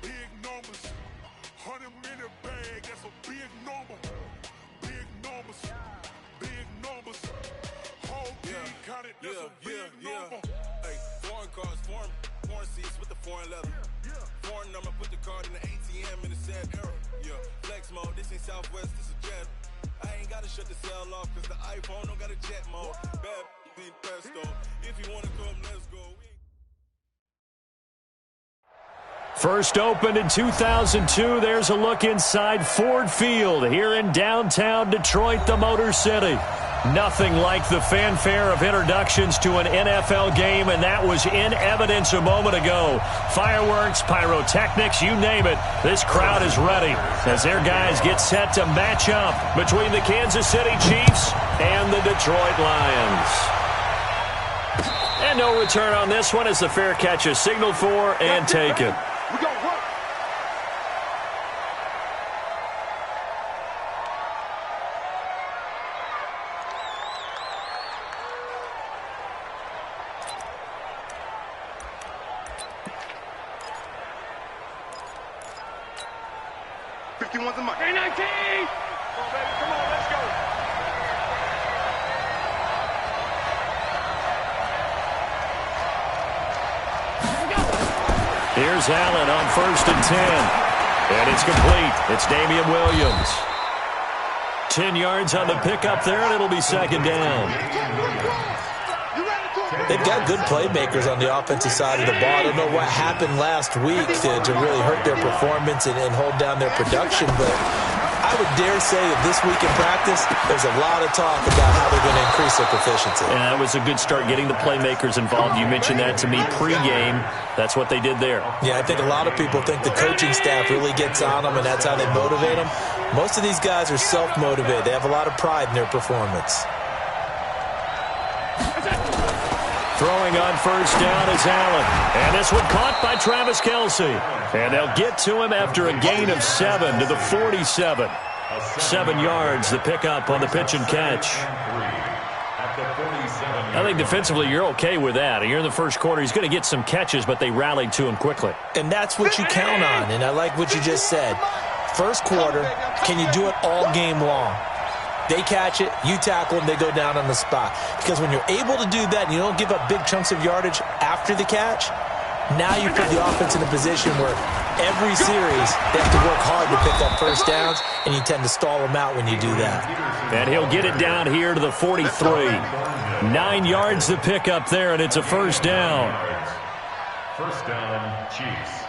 Big numbers. 100-minute bag, that's a big number. Big numbers. Big numbers. Whole team counted, that's a big number. Hey, foreign cars, foreign seats with the foreign leather. Foreign number, put the card in the ATM in the sad era. Yeah, flex mode, this ain't Southwest, this is Jet. I ain't gotta shut the cell off, cause the iPhone don't got a jet mode. Bad beat pesto. If you wanna come, let's go. First opened in 2002, there's a look inside Ford Field here in downtown Detroit, the Motor City. Nothing like the fanfare of introductions to an NFL game, and that was in evidence a moment ago. Fireworks, pyrotechnics, you name it. This crowd is ready as their guys get set to match up between the Kansas City Chiefs and the Detroit Lions. And no return on this one as the fair catch is signaled for and taken. We gon' work. One's a mic. K-19! Come on, baby. Come on, let's go. Here's Allen on 1st and 10. And it's complete. It's Damian Williams. 10 yards on the pickup there, and it'll be second down. They've got good playmakers on the offensive side of the ball. I don't know what happened last week to really hurt their performance and hold down their production, but I would dare say that this week in practice, there's a lot of talk about how they're going to increase their proficiency. And that was a good start, getting the playmakers involved. You mentioned that to me pregame. That's what they did there. Yeah, I think a lot of people think the coaching staff really gets on them, and that's how they motivate them. Most of these guys are self-motivated. They have a lot of pride in their performance. Throwing on 1st down is Allen. And this one caught by Travis Kelce. And they'll get to him after a gain of 7 to the 47. 7 yards, the pickup on the pitch and catch. I think defensively you're okay with that. You're in the first quarter. He's going to get some catches, but they rallied to him quickly. And that's what you count on, and I like what you just said. First quarter, can you do it all game long? They catch it, you tackle them, they go down on the spot. Because when you're able to do that and you don't give up big chunks of yardage after the catch, now you put the offense in a position where every series they have to work hard to pick up first downs, and you tend to stall them out when you do that. And he'll get it down here to the 43. 9 yards to pick up there, and it's a first down. First down, Chiefs.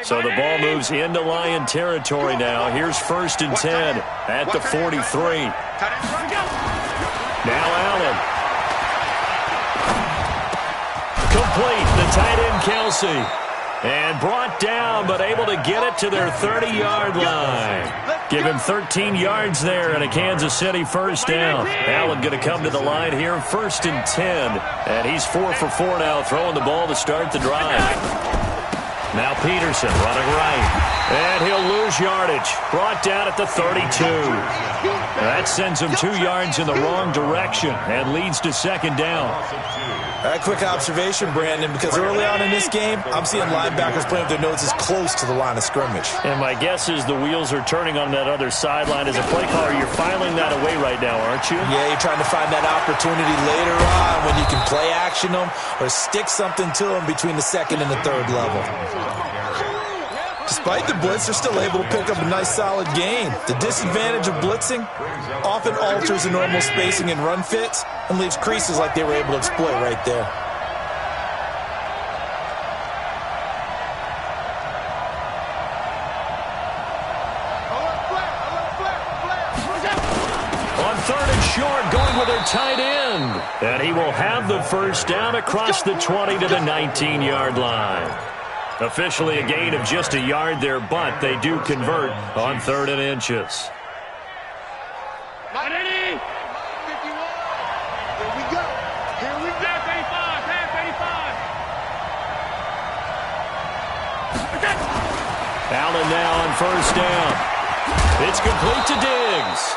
So the ball moves into Lion territory now. Here's 1st and 10 at the 43. Now Allen. Complete. The tight end, Kelce. And brought down, but able to get it to their 30-yard line. Give him 13 yards there and a Kansas City first down. Allen going to come to the line here, 1st and 10. And he's 4 for 4 now, throwing the ball to start the drive. Now Peterson running right. And he'll lose yardage. Brought down at the 32. That sends him 2 yards in the wrong direction and leads to second down. A quick observation, Brandon, because early on in this game, I'm seeing linebackers playing with their noses close to the line of scrimmage. And my guess is the wheels are turning on that other sideline. As a play caller, you're filing that away right now, aren't you? Yeah, you're trying to find that opportunity later on when you can play action them or stick something to them between the second and the third level. Despite the blitz, they're still able to pick up a nice, solid gain. The disadvantage of blitzing often alters the normal spacing and run fits and leaves creases like they were able to exploit right there. On 3rd and short, going with their tight end. And he will have the first down across the 20 to the 19-yard line. Officially a gain of just a yard there, but they do convert on 3rd and inches. Ready? 51. Here we go. Here we go. Half 85. Allen now on first down. It's complete to Diggs.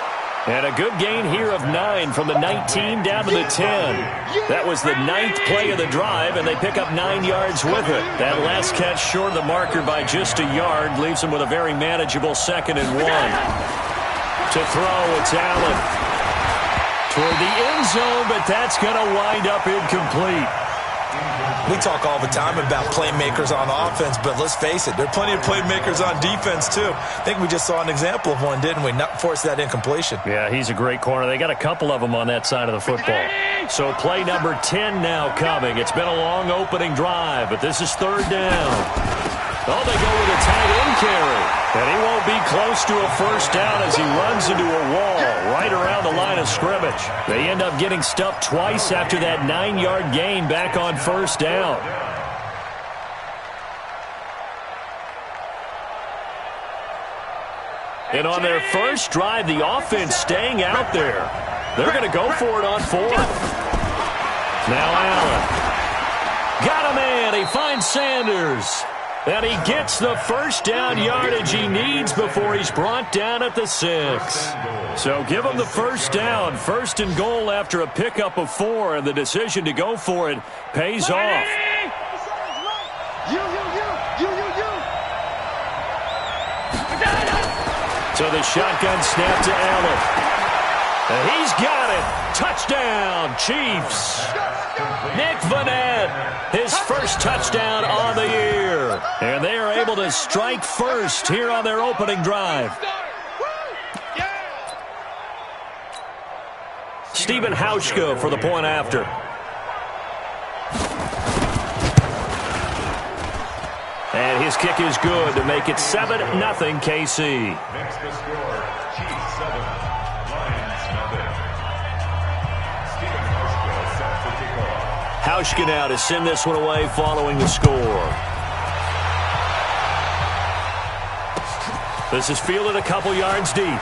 And a good gain here of 9 from the 19 down to the 10. That was the 9th play of the drive, and they pick up 9 yards with it. That last catch short of the marker by just a yard leaves them with a very manageable 2nd and 1. To throw, it's Allen. Toward the end zone, but that's going to wind up incomplete. We talk all the time about playmakers on offense, but let's face it, there are plenty of playmakers on defense, too. I think we just saw an example of one, didn't we? Not force that incompletion. Yeah, he's a great corner. They got a couple of them on that side of the football. So play number 10 now coming. It's been a long opening drive, but this is 3rd down. Oh, they go with a tight end carry. And he won't be close to a first down as he runs into a wall right around the line of scrimmage. They end up getting stuffed twice after that 9-yard gain back on first down. And on their first drive, the offense staying out there. They're going to go for it on 4th. Now Allen. Got a man. He finds Sanders. And he gets the first down yardage he needs before he's brought down at the 6. So give him the first down. 1st and goal after a pickup of 4. And the decision to go for it pays off. So the shotgun snap to Allen. And he's got it. Touchdown, Chiefs. Nick Vannett, his first touchdown on the year. And they are able to strike first here on their opening drive. Stephen Hauschka for the point after. And his kick is good to make it 7-0 KC. Next to score, Chiefs 7, Lions nothing. Stephen Hauschka set to kick off. Hauschka now to send this one away following the score. This is fielded a couple yards deep. And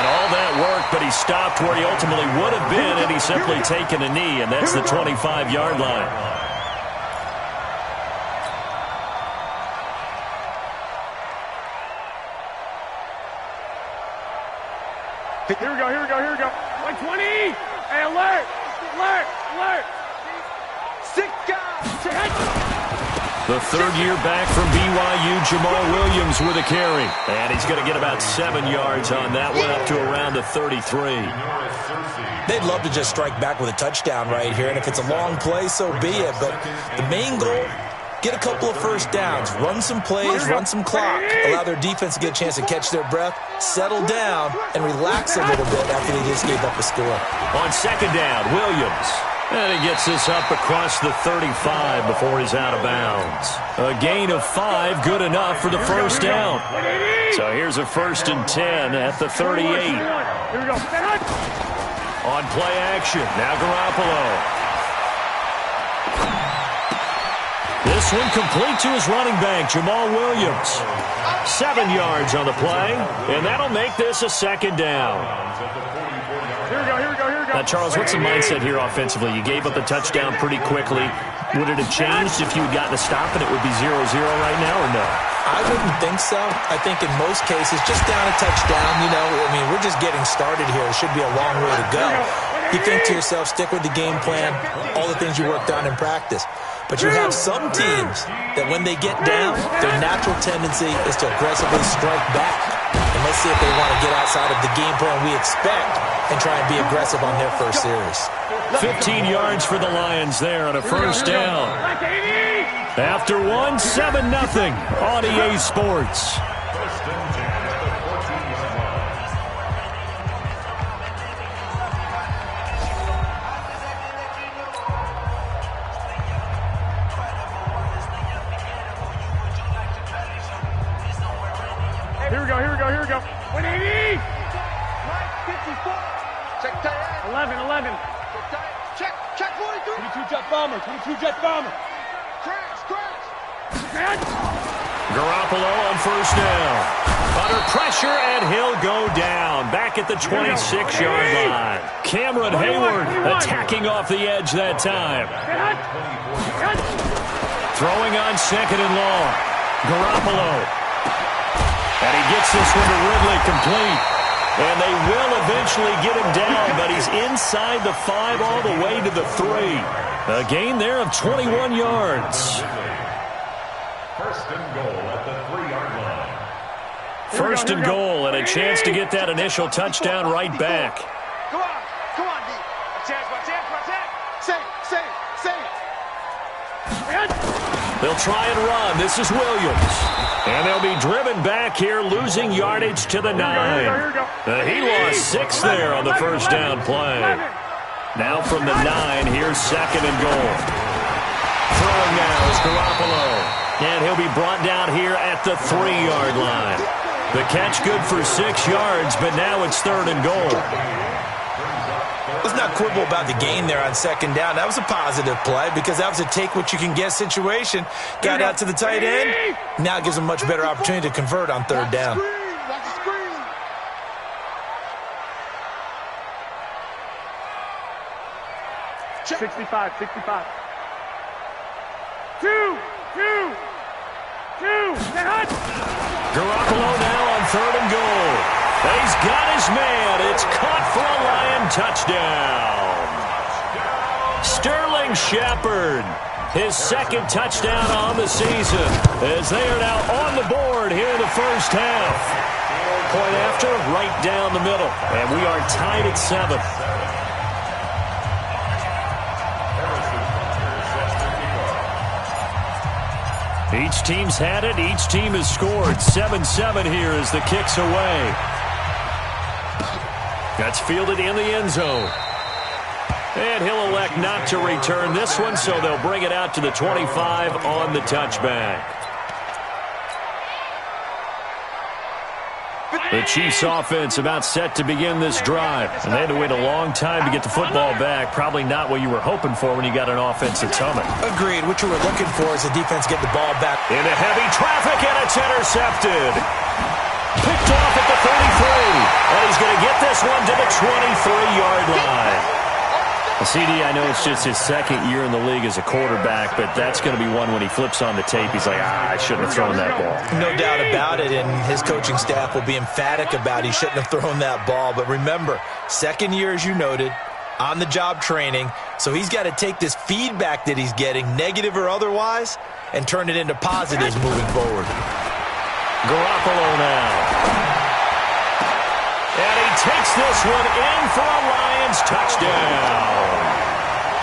all that work, but he stopped where he ultimately would have been, and he's simply taken a knee, and that's the 25-yard line. Here we go, here we go, here we go. 120. Hey, alert, alert, alert. 6 guys. The third-year back from BYU, Jamal Williams with a carry. And he's going to get about 7 yards on that one, up to around the 33. They'd love to just strike back with a touchdown right here, and if it's a long play, so be it. But the main goal, get a couple of first downs, run some plays, run some clock, allow their defense to get a chance to catch their breath, settle down, and relax a little bit after they just gave up a score. On second down, Williams. And he gets this up across the 35 before he's out of bounds. A gain of 5, good enough for the first down. So here's a 1st and 10 at the 38. Here we go. On play action, now Garoppolo. This one complete to his running back, Jamal Williams. 7 yards on the play, and that'll make this a 2nd down. Here we go, here we go, here we go. Now, Charles, what's the mindset here offensively? You gave up the touchdown pretty quickly. Would it have changed if you had gotten a stop and it would be 0-0 right now, or no? I wouldn't think so. I think in most cases, just down a touchdown, you know, I mean, we're just getting started here. It should be a long way to go. You think to yourself, stick with the game plan, all the things you worked on in practice. But you have some teams that when they get down, their natural tendency is to aggressively strike back. And let's see if they want to get outside of the game plan we expect and try and be aggressive on their first series. 15 yards for the Lions there on a first down. After one, 7-0 on EA Sports. First and 10 at the 14-yard line. Here we go, here we go, here we go. 180. 11. Check 42. 22 jet bomber, 22 jet bomber. Garoppolo on first down. Under pressure, and he'll go down. Back at the 26-yard line. Cameron Hayward attacking off the edge that time. Throwing on 2nd and long. Garoppolo. And he gets this one to Ridley complete. And they will eventually get him down, but he's inside the 5 all the way to the 3. A gain there of 21 yards. First and goal at the 3-yard line. First and goal, and a chance to get that initial touchdown right back. Come on, D. One chance. Save. They'll try and run. This is Williams. And they'll be driven back here, losing yardage to the 9. He lost 6 there on the first down play. Now from the 9, here's second and goal. Throwing now is Garoppolo. And he'll be brought down here at the 3-yard line. The catch good for 6 yards, but now it's third and goal. Let's not quibble about the gain there on second down. That was a positive play because that was a take-what-you-can-get situation. Got out to the tight end. Now it gives them a much better opportunity to convert on third down. 65. 2. Garoppolo now on third and goal. He's got his man. It's caught for a Lion touchdown. Sterling Shepard, his second touchdown on the season, as they are now on the board here in the first half. Point after, right down the middle. And we are tied at 7. Each team's had it. Each team has scored. 7-7 here as the kick's away. That's fielded in the end zone. And he'll elect not to return this one, so they'll bring it out to the 25 on the touchback. The Chiefs offense about set to begin this drive. And they had to wait a long time to get the football back. Probably not what you were hoping for when you got an offense that's humming. Agreed. What you were looking for is the defense get the ball back. Into heavy traffic, and it's intercepted. Picked off at the 33. And he's going to get this one to the 23-yard line. CD, I know it's just his second year in the league as a quarterback, but that's going to be one when he flips on the tape. He's like, I shouldn't have thrown that ball. No doubt about it, and his coaching staff will be emphatic about he shouldn't have thrown that ball. But remember, second year, as you noted, on-the-job training, so he's got to take this feedback that he's getting, negative or otherwise, and turn it into positives moving forward. Garoppolo now. And he takes this one in for a Lions touchdown.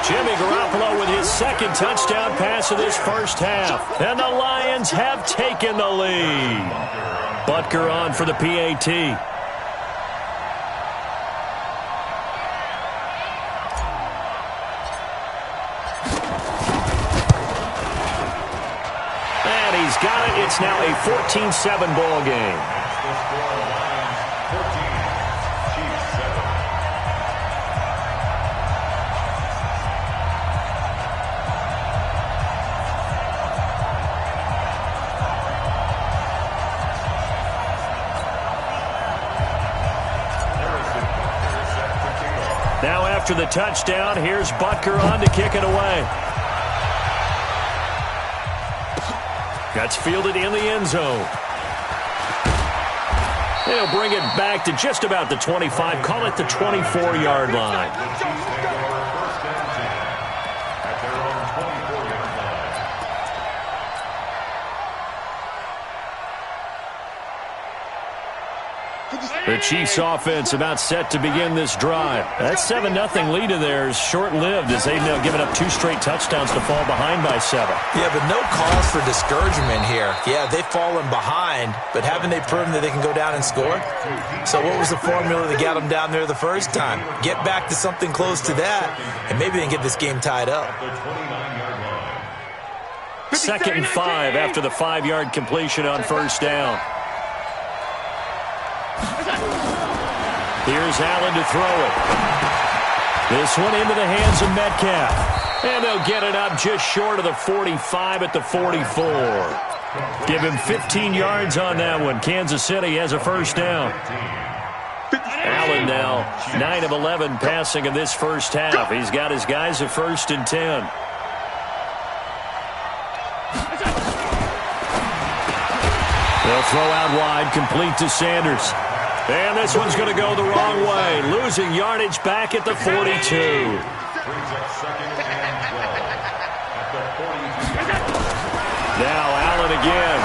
Jimmy Garoppolo with his second touchdown pass of this first half. And the Lions have taken the lead. Butker on for the PAT. And he's got it. It's now a 14-7 ball game. Now after the touchdown, here's Butker on to kick it away. That's fielded in the end zone. They'll bring it back to just about the 25, call it the 24-yard line. The Chiefs offense about set to begin this drive. That 7-0 lead of theirs short-lived as they've now given up 2 straight touchdowns to fall behind by 7. Yeah, but no cause for discouragement here. Yeah, they've fallen behind, but haven't they proven that they can go down and score? So what was the formula that got them down there the first time? Get back to something close to that, and maybe they can get this game tied up. 2nd and 5 after the 5-yard completion on first down. Here's Allen to throw it. This one into the hands of Metcalf. And they'll get it up just short of the 45 at the 44. Give him 15 yards on that one. Kansas City has a first down. Allen now 9 of 11 passing in this first half. He's got his guys at 1st and 10. They'll throw out wide, complete to Sanders. And this one's going to go the wrong way. Losing yardage back at the 42. Brings up 2nd and 12 at the 42. Now Allen again.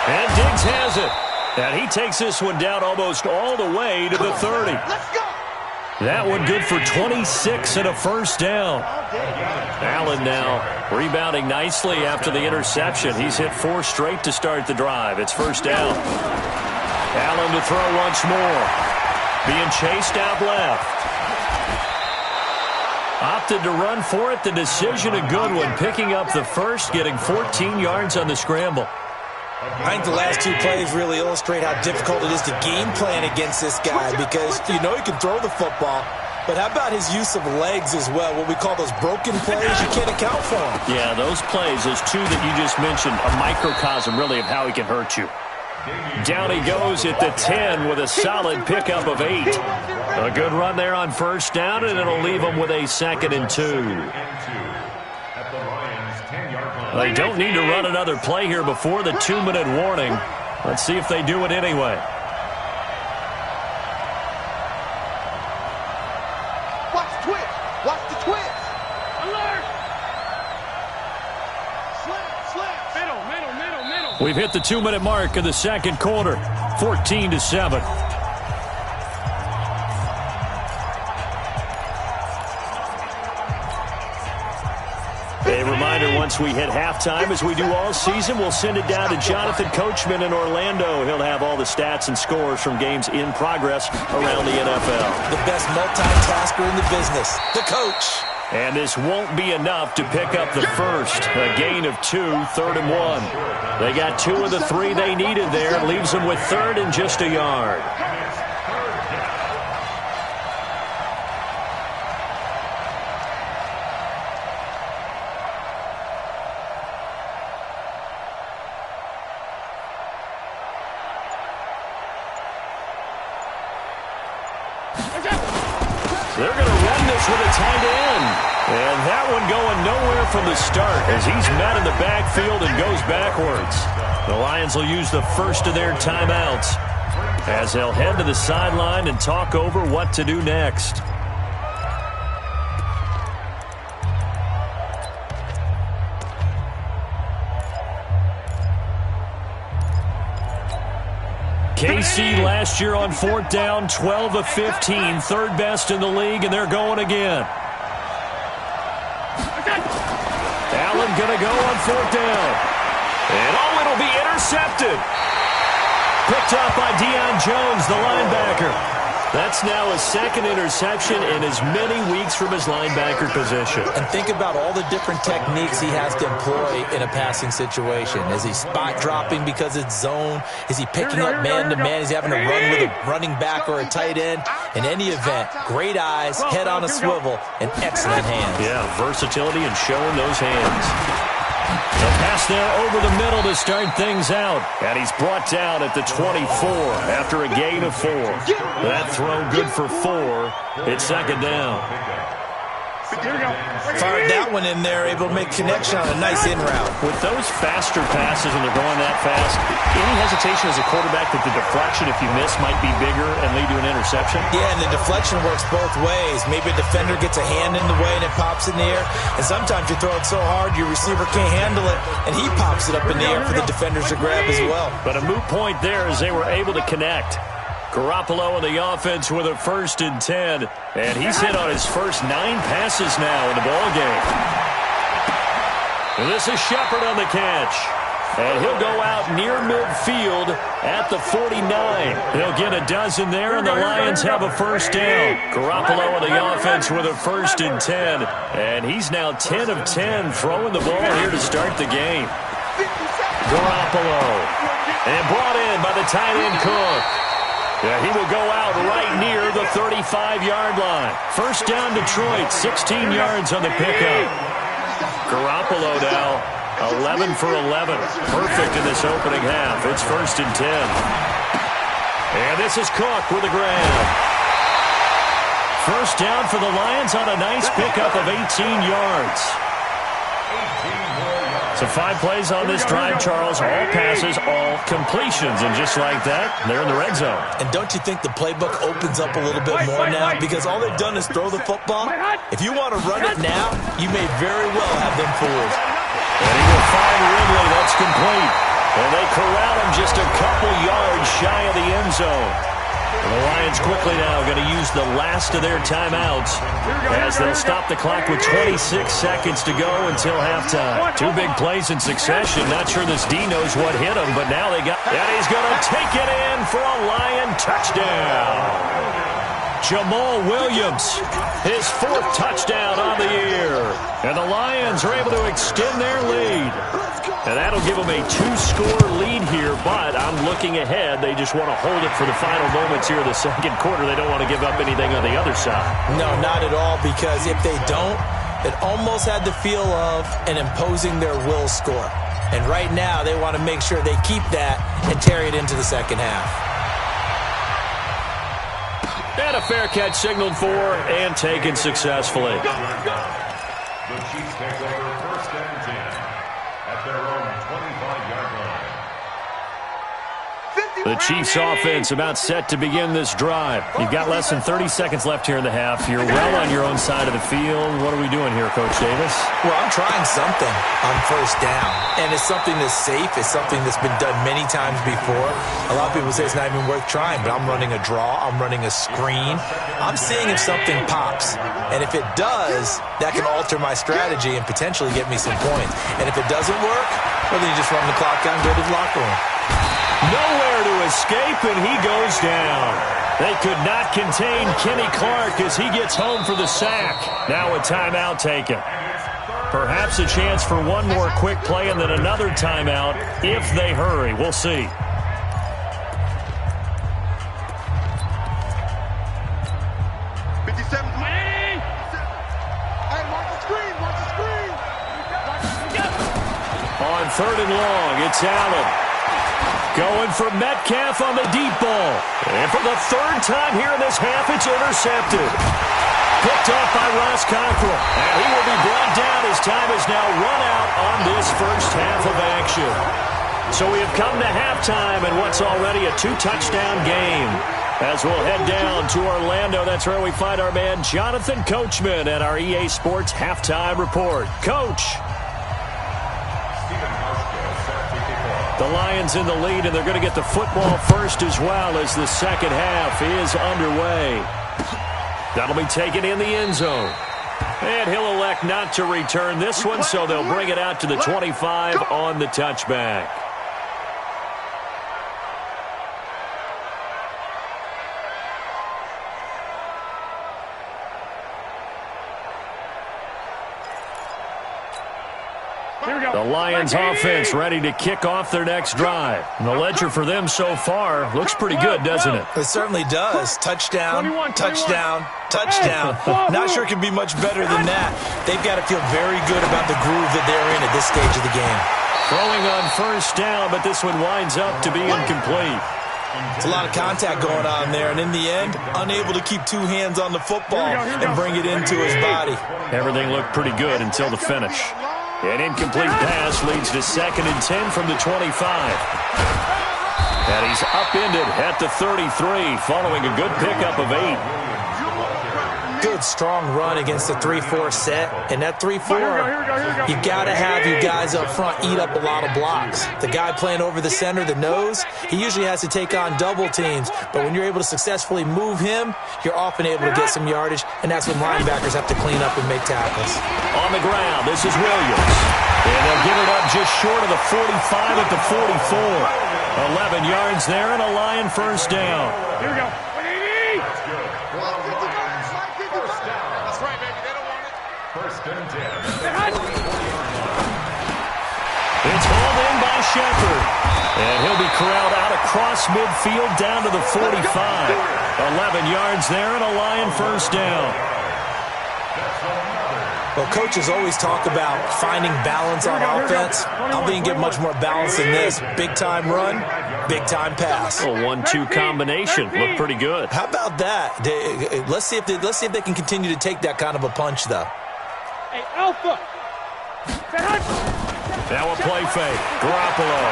And Diggs has it. And he takes this one down almost all the way to the 30. That one good for 26 and a first down. Allen now rebounding nicely after the interception. He's hit 4 straight to start the drive. It's first down. Allen to throw once more. Being chased out left. Opted to run for it. The decision a good one. Picking up the first, getting 14 yards on the scramble. I think the last 2 plays really illustrate how difficult it is to game plan against this guy because you know he can throw the football, but how about his use of legs as well, what we call those broken plays? You can't account for them. Yeah, those plays, those 2 that you just mentioned, a microcosm really of how he can hurt you. Down he goes at the 10 with a solid pickup of 8. A good run there on first down, and it'll leave him with a 2nd and 2. They don't need to run another play here before the 2-minute warning. Let's see if they do it anyway. Watch the twist. Watch the twist. Alert. Slip. Middle. We've hit the 2-minute mark of the second quarter. 14-7. A reminder, once we hit halftime, as we do all season, we'll send it down to Jonathan Coachman in Orlando. He'll have all the stats and scores from games in progress around the NFL. The best multitasker in the business, the coach. And this won't be enough to pick up the first. A gain of 2, 3rd and 1. They got 2 of the 3 they needed there. Leaves them with 3rd and just a yard. They're going to run this with a tight end. And that one going nowhere from the start as he's met in the backfield and goes backwards. The Lions will use the first of their timeouts as they'll head to the sideline and talk over what to do next. KC last year on 4th down, 12 of 15, 3rd best in the league, and they're going again. Allen going to go on 4th down. And it'll be intercepted. Picked up by Deion Jones, the linebacker. That's now his 2nd interception in as many weeks from his linebacker position. And think about all the different techniques he has to employ in a passing situation. Is he spot dropping because it's zone? Is he picking up man-to-man? Is he having to run with a running back or a tight end? In any event, great eyes, head on a swivel, and excellent hands. Yeah, versatility and showing those hands. The pass there over the middle to start things out. And he's brought down at the 24 after a gain of 4. That throw good for 4. It's 2nd down. Fired that one in there, able to make connection on a nice in route. With those faster passes when they're going that fast, any hesitation as a quarterback that the deflection, if you miss, might be bigger and lead to an interception? Yeah, and the deflection works both ways. Maybe a defender gets a hand in the way and it pops in the air. And sometimes you throw it so hard your receiver can't handle it, and he pops it up in the air for the defenders to grab as well. But a moot point there as they were able to connect. Garoppolo in the offense with a 1st and 10. And he's hit on his first 9 passes now in the ballgame. And this is Shepard on the catch. And he'll go out near midfield at the 49. He'll get a dozen there, and the Lions have a first down. Garoppolo in the offense with a 1st and 10. And he's now 10 of 10 throwing the ball here to start the game. Garoppolo. And brought in by the tight end Cook. Yeah, he will go out right near the 35-yard line. First down, Detroit, 16 yards on the pickup. Garoppolo now, 11 for 11. Perfect in this opening half. It's 1st and 10. And this is Cook with a grab. First down for the Lions on a nice pickup of 18 yards. So 5 plays on this drive, Charles. All passes, all completions. And just like that, they're in the red zone. And don't you think the playbook opens up a little bit more now? Because all they've done is throw the football. If you want to run it now, you may very well have them fooled. And he will find Ridley. That's complete. And they corral him just a couple yards shy of the end zone. The Lions quickly now going to use the last of their timeouts as they'll stop the clock with 26 seconds to go until halftime. 2 big plays in succession. Not sure this D knows what hit him, but now they got... And he's going to take it in for a Lion touchdown. Jamal Williams, his 4th touchdown on the year. And the Lions are able to extend their lead. And that'll give them a 2-score lead here, but I'm looking ahead. They just want to hold it for the final moments here in the second quarter. They don't want to give up anything on the other side. No, not at all, because if they don't, it almost had the feel of an imposing their will score. And right now, they want to make sure they keep that and carry it into the second half. And a fair catch signaled for and taken successfully. The Chiefs take over 1st and 10 at their own 25-yard line. The Chiefs offense about set to begin this drive. You've got less than 30 seconds left here in the half. You're well on your own side of the field. What are we doing here, Coach Davis? Well, I'm trying something on 1st down. And it's something that's safe. It's something that's been done many times before. A lot of people say it's not even worth trying, but I'm running a draw. I'm running a screen. I'm seeing if something pops. And if it does, that can alter my strategy and potentially get me some points. And if it doesn't work, well, then you just run the clock down and go to the locker room. Nowhere to escape, and he goes down. They could not contain Kenny Clark as he gets home for the sack. Now a timeout taken. Perhaps a chance for one more quick play and then another timeout if they hurry. We'll see. On 3rd and long, it's Allen. Going for Metcalf on the deep ball. And for the 3rd time here in this half, it's intercepted. Picked off by Ross Cockrell. And he will be brought down as time is now run out on this first half of action. So we have come to halftime and what's already a 2-touchdown game. As we'll head down to Orlando, that's where we find our man Jonathan Coachman at our EA Sports Halftime Report. Coach. The Lions in the lead, and they're going to get the football first as well as the second half is underway. That'll be taken in the end zone. And he'll elect not to return this one, so they'll bring it out to the 25 on the touchback. The Lions offense ready to kick off their next drive. And the ledger for them so far looks pretty good, doesn't it? It certainly does. Touchdown, touchdown, touchdown. Not sure it can be much better than that. They've got to feel very good about the groove that they're in at this stage of the game. Throwing on 1st down, but this one winds up to be incomplete. It's a lot of contact going on there, and in the end, unable to keep 2 hands on the football and bring it into his body. Everything looked pretty good until the finish. An incomplete pass leads to 2nd and 10 from the 25. And he's upended at the 33 following a good pickup of 8. Good, strong run against the 3-4 set. And that 3-4, you've got to have your guys up front eat up a lot of blocks. The guy playing over the center, the nose, he usually has to take on double teams. But when you're able to successfully move him, you're often able to get some yardage. And that's when linebackers have to clean up and make tackles. On the ground, this is Williams. And they'll give it up just short of the 45 at the 44. 11 yards there and a Lion 1st down. Here we go. It's hauled in by Shepard. And he'll be corralled out across midfield down to the 45. 11 yards there and a Lion 1st down. Well, coaches always talk about finding balance on offense. I think you get much more balance than this. Big-time run, big-time pass. A 1-2 combination. Looked pretty good. How about that? Let's see if they can continue to take that kind of a punch, though. Hey, Alpha! Say hi! Now a play fake. Garoppolo.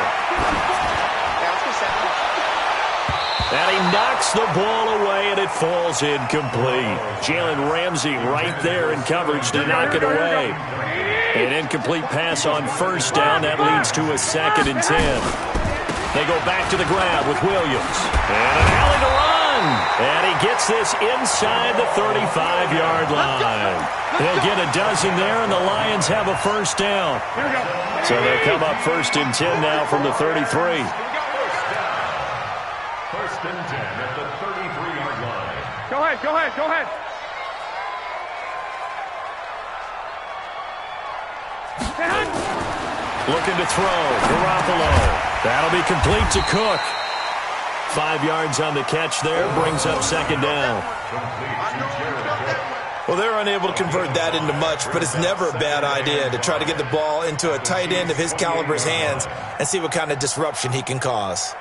And he knocks the ball away, and it falls incomplete. Jalen Ramsey right there in coverage to knock it away. An incomplete pass on first down. That leads to a 2nd and 10. They go back to the ground with Williams. And an alley to run. And he gets this inside the 35-yard line. He'll get a dozen there, and the Lions have a first down. So they'll come up 1st and 10 now from the 33. First and 10 at the 33-yard line. Go ahead, go ahead, go ahead. Looking to throw. Garoppolo. That'll be complete to Cook. 5 yards on the catch there. Brings up 2nd down. Well, they're unable to convert that into much, but it's never a bad idea to try to get the ball into a tight end of his caliber's hands and see what kind of disruption he can cause.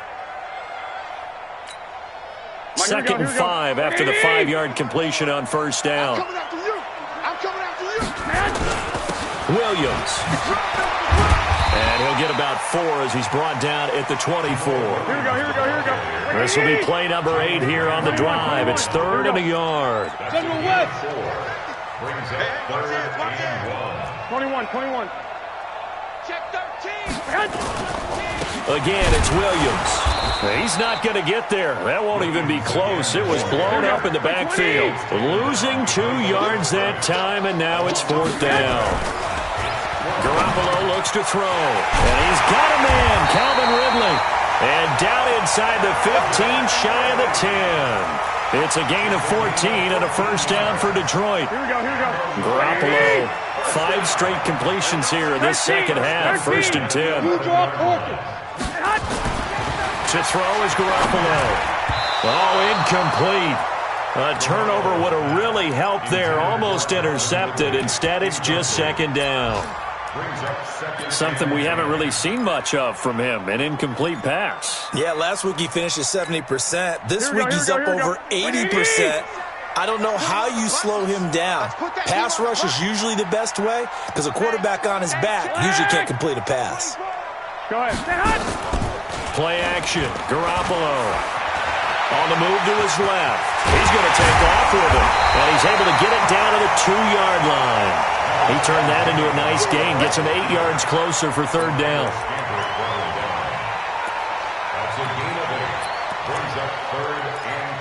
2nd and 5 after the 5-yard completion on first down. Williams. And he'll get about 4 as he's brought down at the 24. Here we go, here we go, here we go. This will be play number 8 here on the drive. It's 3rd and a yard. General West. Brings up 3rd and 1. 21. Check 13. Again, it's Williams. He's not going to get there. That won't even be close. It was blown up in the backfield. Losing 2 yards that time, and now it's 4th down. Garoppolo looks to throw. And he's got a man, Calvin Ridley. And down inside the 15, shy of the 10. It's a gain of 14 and a first down for Detroit. Here we go, here we go. Garoppolo, 5 straight completions here in this second half. 1st and 10. To throw is Garoppolo. Oh, incomplete. A turnover would have really helped there. Almost intercepted. Instead, it's just 2nd down. Something we haven't really seen much of from him, an incomplete pass. Yeah, last week he finished at 70%. This week he's up over 80%. I don't know how you slow him down. Pass rush is usually the best way because a quarterback on his back usually can't complete a pass. Go ahead. Play action. Garoppolo on the move to his left. He's going to take off with it, and he's able to get it down to the 2-yard line. He turned that into a nice gain, gets him 8 yards closer for 3rd down. That's a gain of 8. Brings up 3rd and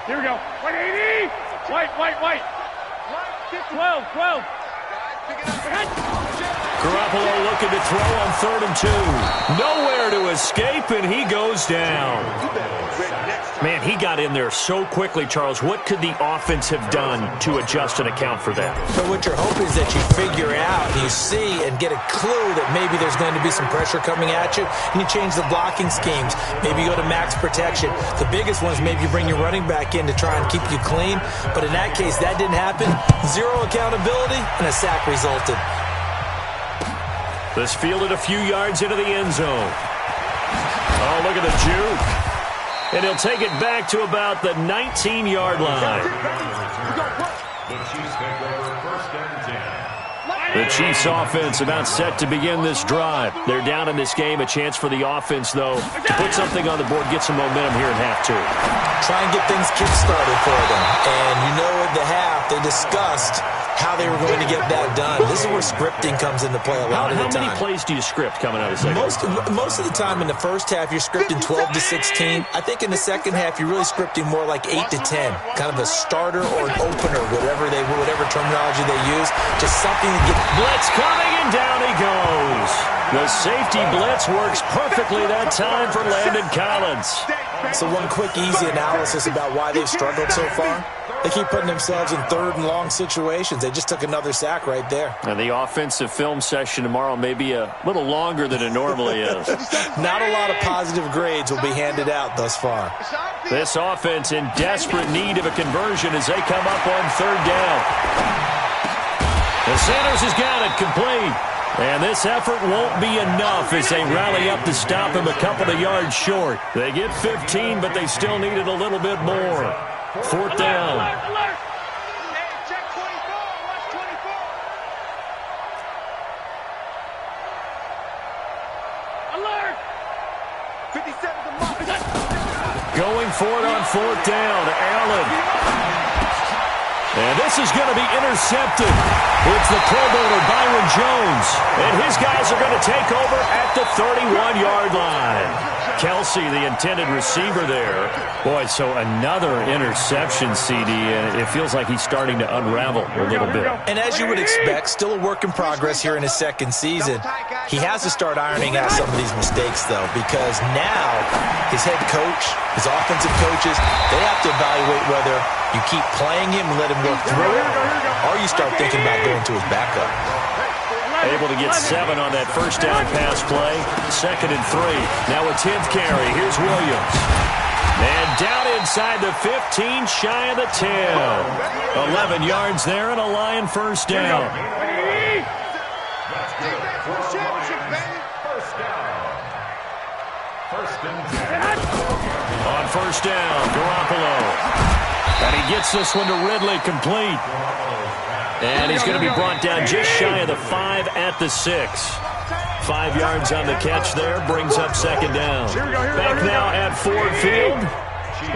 2. Here we go. 180. White. 12. Garoppolo looking to throw on 3rd and 2. Nowhere to escape, and he goes down. Man, he got in there so quickly, Charles. What could the offense have done to adjust and account for that? But what you're hoping is that you figure out, you see, and get a clue that maybe there's going to be some pressure coming at you, and you change the blocking schemes. Maybe you go to max protection. The biggest one is maybe you bring your running back in to try and keep you clean. But in that case, that didn't happen. 0 accountability, and a sack resulted. This fielded a few yards into the end zone. Oh, look at the juke. And he'll take it back to about the 19-yard line. The Chiefs take over 1st and 10. The Chiefs offense about set to begin this drive. They're down in this game. A chance for the offense, though, to put something on the board, get some momentum here in half 2. Try and get things kick-started for them. And you know at the half, they discussed how they were going to get that done. This is where scripting comes into play a lot of the time. How many plays do you script coming out of the second? Most of the time in the first half, you're scripting 12 to 16. I think in the second half, you're really scripting more like 8 to 10. Kind of a starter or an opener, whatever terminology they use. Just something to get... Blitz coming, and down he goes. The safety blitz works perfectly that time for Landon Collins. So one quick, easy analysis about why they've struggled so far. They keep putting themselves in 3rd and long situations. They just took another sack right there. And the offensive film session tomorrow may be a little longer than it normally is. Not a lot of positive grades will be handed out thus far. This offense in desperate need of a conversion as they come up on 3rd down. And Sanders has got it complete. And this effort won't be enough as they rally up to stop him a couple of yards short. They get 15, but they still needed a little bit more. 4th down. for it on 4th down. Allen. And this is going to be intercepted. It's the Pro Bowler, Byron Jones. And his guys are going to take over at the 31-yard line. Kelsey, the intended receiver there. Boy, so another interception, CD, and it feels like he's starting to unravel a little bit. And as you would expect, still a work in progress here in his second season. He has to start ironing out some of these mistakes, though, because now his head coach, his offensive coaches, they have to evaluate whether you keep playing him and let him work through it, or you start thinking about going to his backup. Able to get 7 on that first down pass play. 2nd and 3. Now a 10th carry. Here's Williams. And down inside the 15, shy of the 10. 11 yards there and a Lion first down. On first down, Garoppolo. And he gets this one to Ridley, complete. And he's going to be brought down just shy of the 5 at the 6. 5 yards on the catch there, brings up 2nd down. Back now at Ford Field.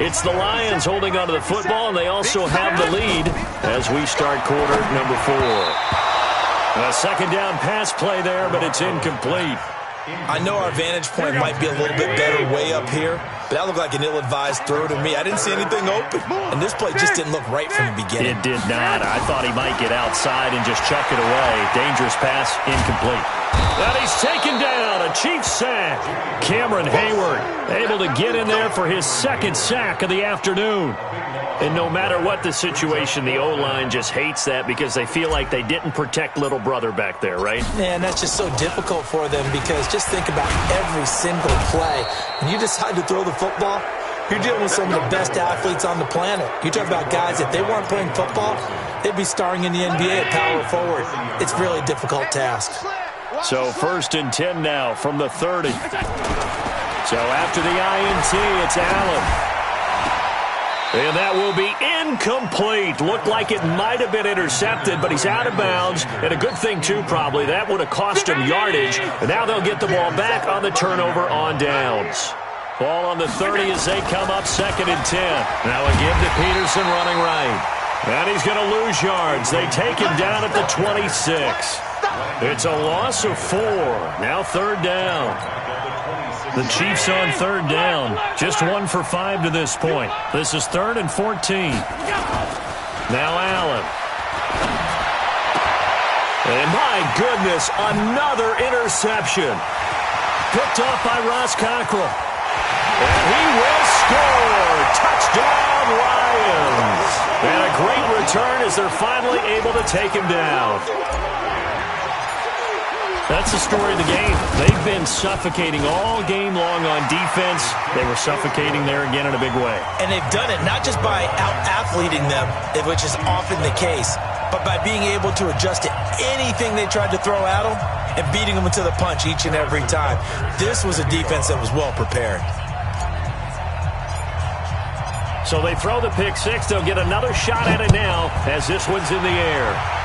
It's the Lions holding onto the football, and they also have the lead as we start quarter number 4. A 2nd down pass play there, but it's incomplete. I know our vantage point might be a little bit better way up here, but that looked like an ill-advised throw to me. I didn't see anything open, and this play just didn't look right from the beginning. It did not. I thought he might get outside and just chuck it away. Dangerous pass, incomplete. And he's taken down, a Chiefs sack. Cameron Hayward able to get in there for his 2nd sack of the afternoon. And no matter what the situation, the O-line just hates that because they feel like they didn't protect little brother back there, right? Man, that's just so difficult for them because just think about every single play. When you decide to throw the football, you're dealing with some of the best athletes on the planet. You talk about guys, if they weren't playing football, they'd be starring in the NBA at power forward. It's really a difficult task. So 1st and 10 now from the 30. So after the INT, it's Allen. And that will be incomplete. Looked like it might have been intercepted, but he's out of bounds. And a good thing, too, probably. That would have cost him yardage. And now they'll get the ball back on the turnover on downs. Ball on the 30 as they come up 2nd and 10. Now a give to Peterson running right. And he's going to lose yards. They take him down at the 26. It's a loss of 4. Now 3rd down. The Chiefs on 3rd down. Just 1 for 5 to this point. This is 3rd and 14. Now Allen. And my goodness, another interception. Picked off by Ross Cockrell. And he will score. Touchdown, Lions. And a great return as they're finally able to take him down. That's the story of the game. They've been suffocating all game long on defense. They were suffocating there again in a big way. And they've done it not just by out-athleting them, which is often the case, but by being able to adjust to anything they tried to throw at them and beating them to the punch each and every time. This was a defense that was well prepared. So they throw the pick 6. They'll get another shot at it now as this one's in the air.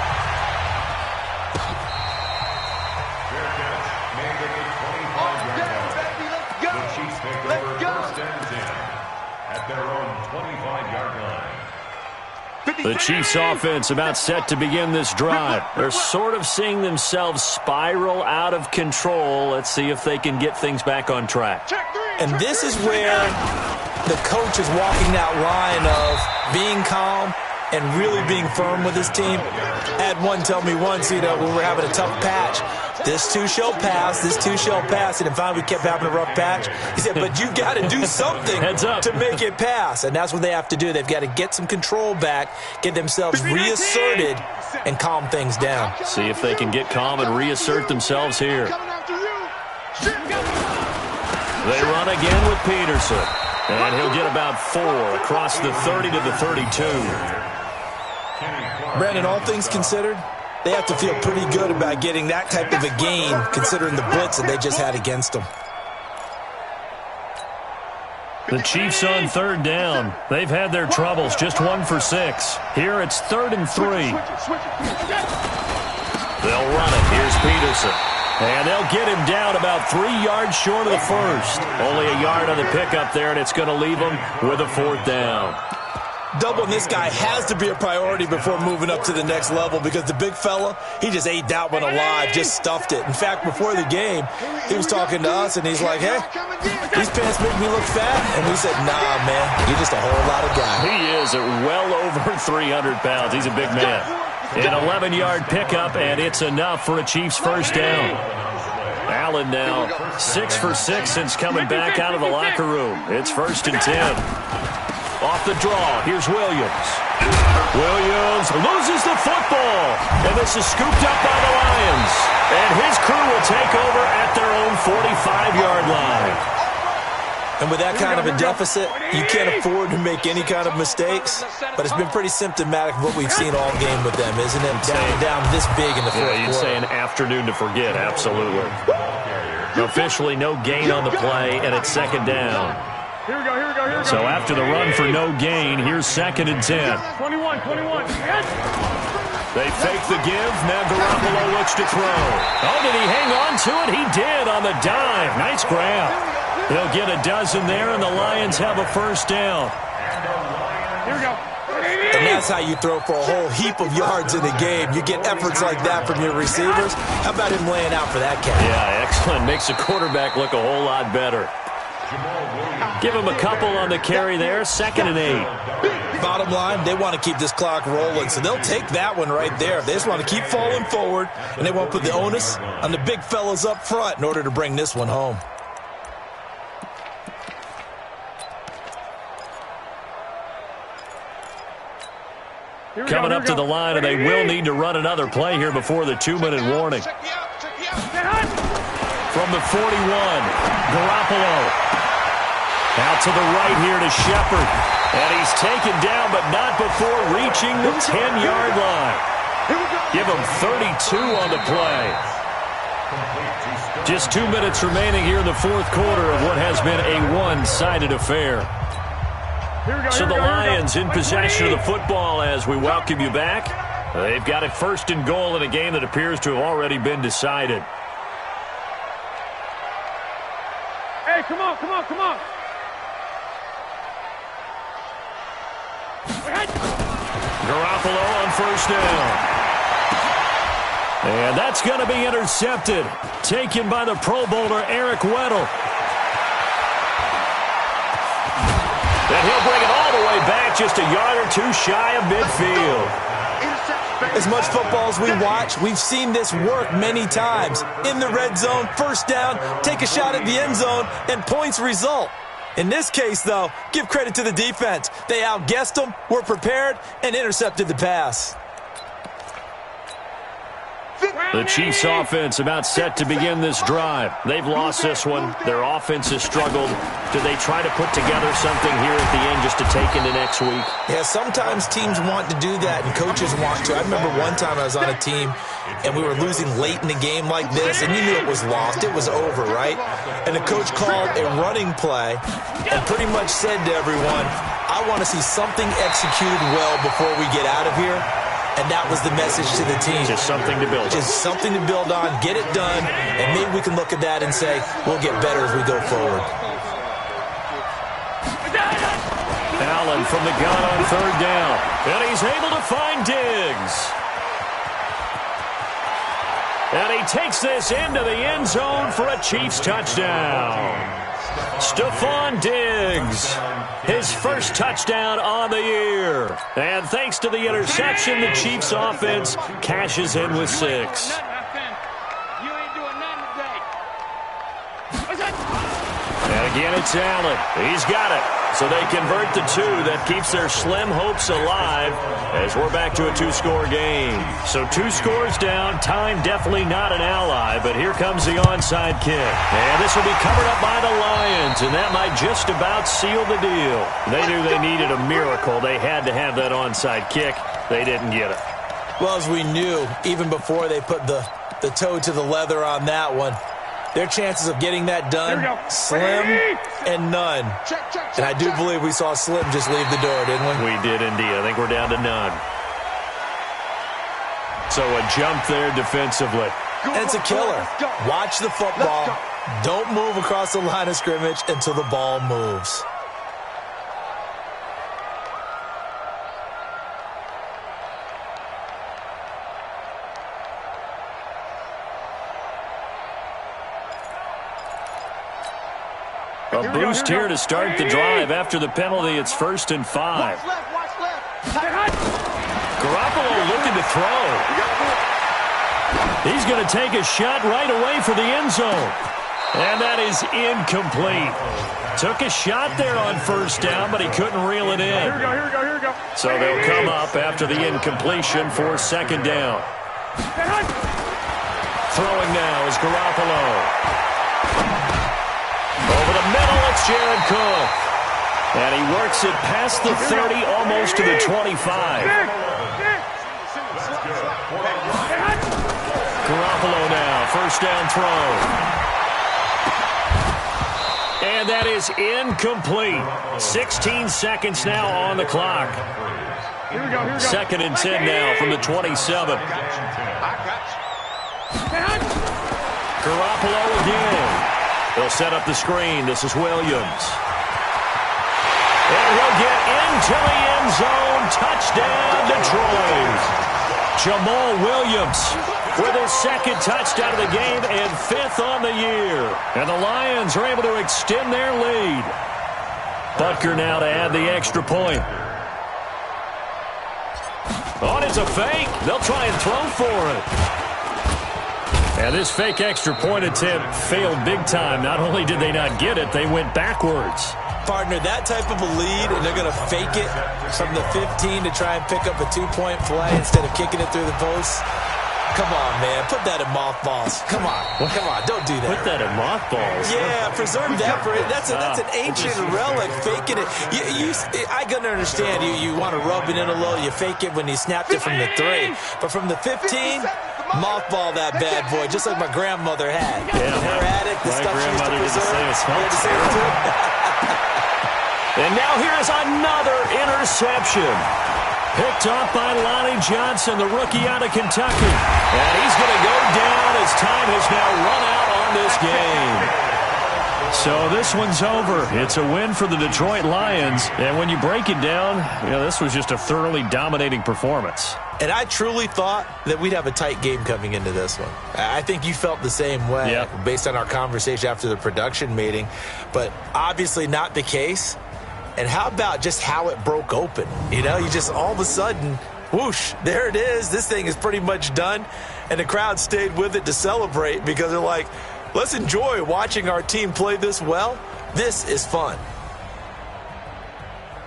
The Chiefs offense about set to begin this drive. They're sort of seeing themselves spiral out of control. Let's see if they can get things back on track. And this is where the coach is walking that line of being calm and really being firm with his team. I had one tell me once, when we were having a tough patch, this too shall pass, this too shall pass. And finally we kept having a rough patch. He said, but you got to do something to make it pass. And that's what they have to do. They've got to get some control back, get themselves reasserted, and calm things down. See if they can get calm and reassert themselves here. They run again with Peterson. And he'll get about 4 across the 30 to the 32. Brandon, all things considered, they have to feel pretty good about getting that type of a gain considering the blitz that they just had against them. The Chiefs on 3rd down. They've had their troubles, just 1 for 6. Here it's 3rd and 3. They'll run it. Here's Peterson. And they'll get him down about 3 yards short of the first. Only a yard on the pickup there, and it's going to leave him with a 4th down. Doubling this guy has to be a priority before moving up to the next level because the big fella, he just ate that one alive, just stuffed it. In fact, before the game, he was talking to us, and he's like, hey, these pants make me look fat. And we said, nah, man, you're just a whole lot of guy. He is well over 300 pounds. He's a big man. An 11-yard pickup, and it's enough for a Chiefs first down. Allen now 6 for 6 since coming back out of the locker room. It's 1st and 10. Off the draw, here's Williams. Williams loses the football, and this is scooped up by the Lions. And his crew will take over at their own 45-yard line. And with that kind of a deficit, you can't afford to make any kind of mistakes. But it's been pretty symptomatic of what we've seen all game with them, isn't it? Down this big in the fourth quarter. You'd say an afternoon to forget, absolutely. Officially no gain on the play, and it's 2nd down. Here we go. So after the run for no gain, here's 2nd and 10. 21. They fake the give. Now Garoppolo looks to throw. Oh, did he hang on to it? He did on the dive. Nice grab. They'll get a dozen there, and the Lions have a 1st down. Here we go. And that's how you throw for a whole heap of yards in the game. You get efforts like that from your receivers. How about him laying out for that catch? Yeah, excellent. Makes the quarterback look a whole lot better. Give him a couple on the carry there. 2nd and 8. Bottom line, they want to keep this clock rolling, so they'll take that one right there. They just want to keep falling forward, and they want to put the onus on the big fellas up front in order to bring this one home. Coming up to the line, and they will need to run another play here before the 2-minute warning. From the 41, Garoppolo. Out to the right here to Shepard. And he's taken down, but not before reaching the 10-yard line. Give him 32 on the play. Just 2 minutes remaining here in the fourth quarter of what has been a one-sided affair. So the Lions in possession of the football as we welcome you back. They've got it 1st and goal in a game that appears to have already been decided. Hey, come on. Garoppolo on 1st down. And that's going to be intercepted. Taken by the Pro Bowler, Eric Weddle. And he'll bring it all the way back just a yard or 2 shy of midfield. As much football as we watch, we've seen this work many times. In the red zone, 1st down, take a shot at the end zone, and points result. In this case, though, give credit to the defense. They outguessed them, were prepared, and intercepted the pass. The Chiefs offense about set to begin this drive. They've lost this one. Their offense has struggled. Do they try to put together something here at the end just to take into next week? Yeah, sometimes teams want to do that and coaches want to. I remember one time I was on a team and we were losing late in the game like this, and you knew it was lost. It was over, right? And the coach called a running play and pretty much said to everyone, I want to see something executed well before we get out of here. And that was the message to the team. Just something to build on. Just something to build on, get it done, and maybe we can look at that and say, we'll get better as we go forward. Allen from the gun on 3rd down. And he's able to find Diggs. And he takes this into the end zone for a Chiefs touchdown. Stephon Diggs, his first touchdown on the year. And thanks to the interception, the Chiefs offense cashes in with 6. And again, it's Allen. He's got it. So they convert the 2. That keeps their slim hopes alive as we're back to a 2-score game. So 2 scores down. Time definitely not an ally, but here comes the onside kick. And this will be covered up by the Lions, and that might just about seal the deal. They knew they needed a miracle. They had to have that onside kick. They didn't get it. Well, as we knew, even before they put the toe to the leather on that one, their chances of getting that done, slim and none. And I do believe we saw Slim just leave the door, didn't we? We did indeed. I think we're down to none. So a jump there defensively. and it's a killer. Watch the football. Don't move across the line of scrimmage until the ball moves. A boost here to start the drive. After the penalty, it's 1st and 5. Garoppolo looking to throw. He's going to take a shot right away for the end zone. And that is incomplete. Took a shot there on 1st down, but he couldn't reel it in. Here we go. So they'll come up after the incompletion for 2nd down. Throwing now is Garoppolo. Over the middle, it's Jared Cook. And he works it past the 30, almost to the 25. Garoppolo now, 1st down throw. And that is incomplete. 16 seconds now on the clock. Here we go. 2nd and 10 now from the 27. Garoppolo again. They'll set up the screen. This is Williams. And he'll get into the end zone. Touchdown, Detroit. Jamal Williams with his 2nd touchdown of the game and 5th on the year. And the Lions are able to extend their lead. Butker now to add the extra point. Oh, it's a fake. They'll try and throw for it. And this fake extra point attempt failed big time. Not only did they not get it, they went backwards. Partner, that type of a lead, and they're going to fake it from the 15 to try and pick up a 2-point play instead of kicking it through the post. Come on, man. Put that in mothballs. Come on. Don't do that. Put that in mothballs. Yeah, preserve that for it. That's an ancient relic. Faking it. I can understand you want to rub it in a little. You fake it when you snapped it from the 3. But from the 15, mothball that bad boy, just like my grandmother had. Yeah, her had it. The my stuff she used to grandmother did the preserve. same. And now here's another interception. Picked off by Lonnie Johnson, the rookie out of Kentucky. And he's going to go down as time has now run out on this game. So this one's over. It's a win for the Detroit Lions. And when you break it down, this was just a thoroughly dominating performance. And I truly thought that we'd have a tight game coming into this one. I think you felt the same way based on our conversation after the production meeting. But obviously not the case. And how about just how it broke open? You just all of a sudden, whoosh, there it is. This thing is pretty much done. And the crowd stayed with it to celebrate because they're like, let's enjoy watching our team play this well. This is fun.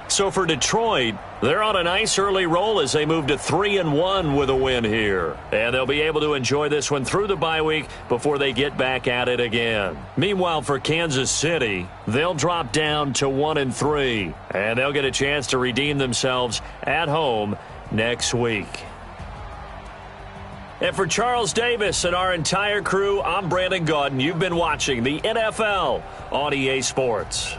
So for Detroit, they're on a nice early roll as they move to 3-1 with a win here. And they'll be able to enjoy this one through the bye week before they get back at it again. Meanwhile, for Kansas City, they'll drop down to 1-3. And they'll get a chance to redeem themselves at home next week. And for Charles Davis and our entire crew, I'm Brandon Gaudin. You've been watching the NFL on EA Sports.